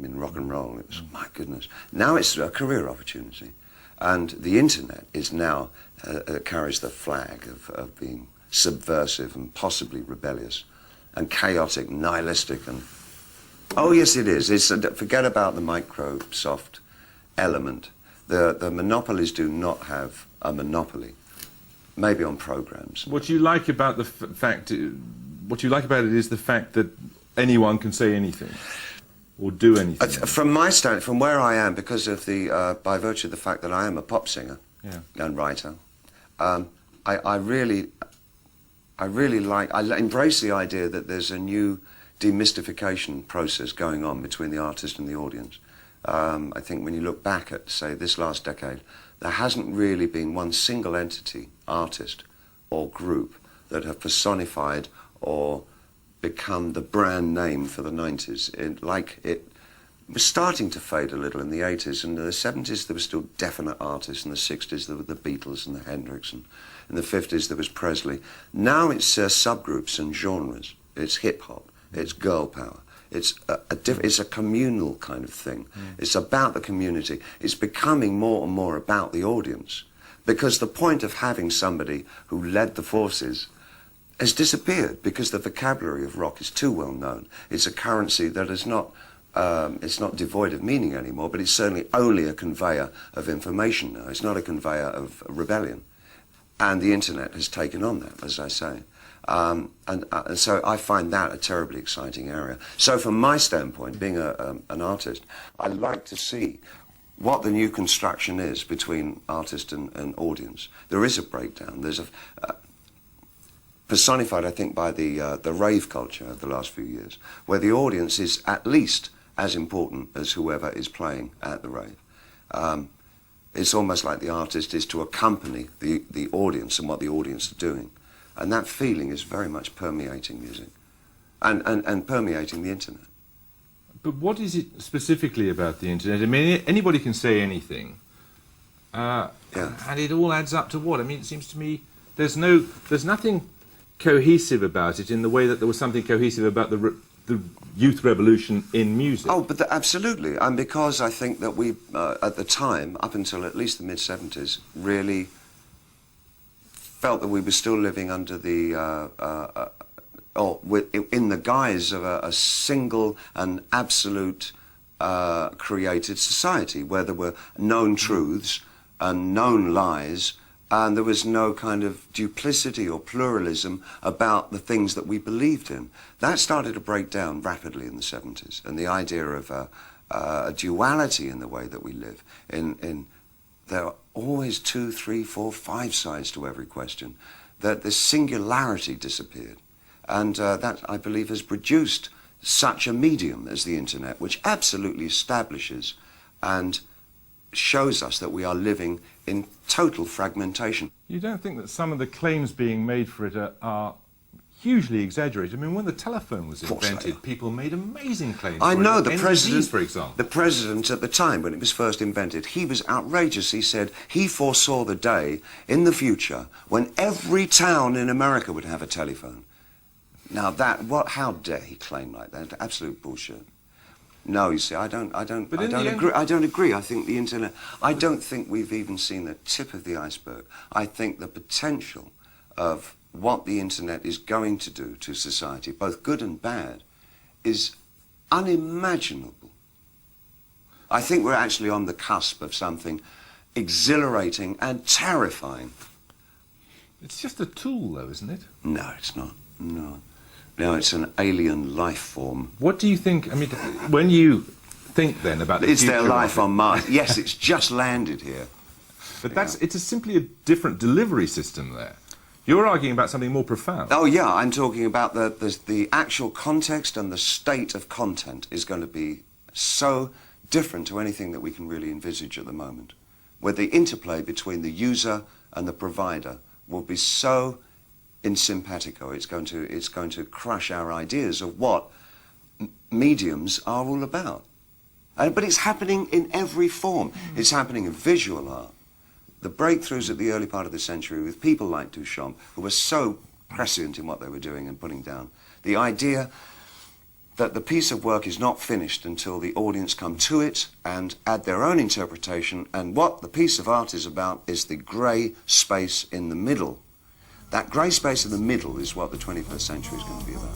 In rock and roll, it was, my goodness. Now it's a career opportunity. And the internet is now, carries the flag of being subversive and possibly rebellious and chaotic, nihilistic and... Oh, yes, it is. Forget about the Microsoft element. The monopolies do not have a monopoly, maybe on programs. What you like about what you like about it is the fact that anyone can say anything. Or do anything? From my stand, from where I am, because of by virtue of the fact that I am a pop singer and writer, I really embrace the idea that there's a new demystification process going on between the artist and the audience. I think when you look back at, say, this last decade, there hasn't really been one single entity, artist or group, that have personified or become the brand name for the 90s. It was starting to fade a little in the 80s, and in the 70s there were still definite artists, in the 60s there were the Beatles and the Hendrix, and in the 50s there was Presley. Now it's subgroups and genres. It's hip-hop, it's girl power, it's a communal kind of thing. It's about the community. It's becoming more and more about the audience, because the point of having somebody who led the forces has disappeared, because the vocabulary of rock is too well known. It's a currency that is not, it's not devoid of meaning anymore, but it's certainly only a conveyor of information now. It's not a conveyor of rebellion. And the internet has taken on that, as I say. And so I find that a terribly exciting area. So from my standpoint, being an artist, I like to see what the new construction is between artist and audience. There is a breakdown. There's personified, I think, by the rave culture of the last few years, where the audience is at least as important as whoever is playing at the rave. It's almost like the artist is to accompany the audience and what the audience are doing. And that feeling is very much permeating music and permeating the internet. But what is it specifically about the internet? I mean, anybody can say anything. And it all adds up to what? I mean, it seems to me there's nothing cohesive about it in the way that there was something cohesive about the youth revolution in music. Oh, but absolutely. And because I think that we, at the time, up until at least the mid-70s, really felt that we were still living under in the guise of a single and absolute created society, where there were known truths and known lies, and there was no kind of duplicity or pluralism about the things that we believed in. That started to break down rapidly in the 70s, and the idea of a duality in the way that we live. There are always 2, 3, 4, 5 sides to every question. That the singularity disappeared. And that, I believe, has produced such a medium as the internet, which absolutely establishes and shows us that we are living in total fragmentation. You don't think that some of the claims being made for it are hugely exaggerated? I mean, when the telephone was invented, people made amazing claims. I know, the president, for example. The president at the time, when it was first invented, he was outrageous. He said he foresaw the day in the future when every town in America would have a telephone. Now how dare he claim like that? Absolute bullshit. No, you see, I don't agree. I think the internet, I don't think we've even seen the tip of the iceberg. I think the potential of what the internet is going to do to society, both good and bad, is unimaginable. I think we're actually on the cusp of something exhilarating and terrifying. It's just a tool, though, isn't it? No, it's not. No. No, it's an alien life form. What do you think, I mean, when you think then about the future... Is there life on Mars? Yes, it's just landed here. But it's simply a different delivery system there. You're arguing about something more profound. Oh, yeah, I'm talking about the actual context, and the state of content is going to be so different to anything that we can really envisage at the moment, where the interplay between the user and the provider will be so in simpatico. It's going to crush our ideas of what mediums are all about. But it's happening in every form. It's happening in visual art. The breakthroughs at the early part of the century with people like Duchamp, who were so prescient in what they were doing and putting down. The idea that the piece of work is not finished until the audience come to it and add their own interpretation, and what the piece of art is about is the grey space in the middle. That grey space in the middle is what the 21st century is going to be about.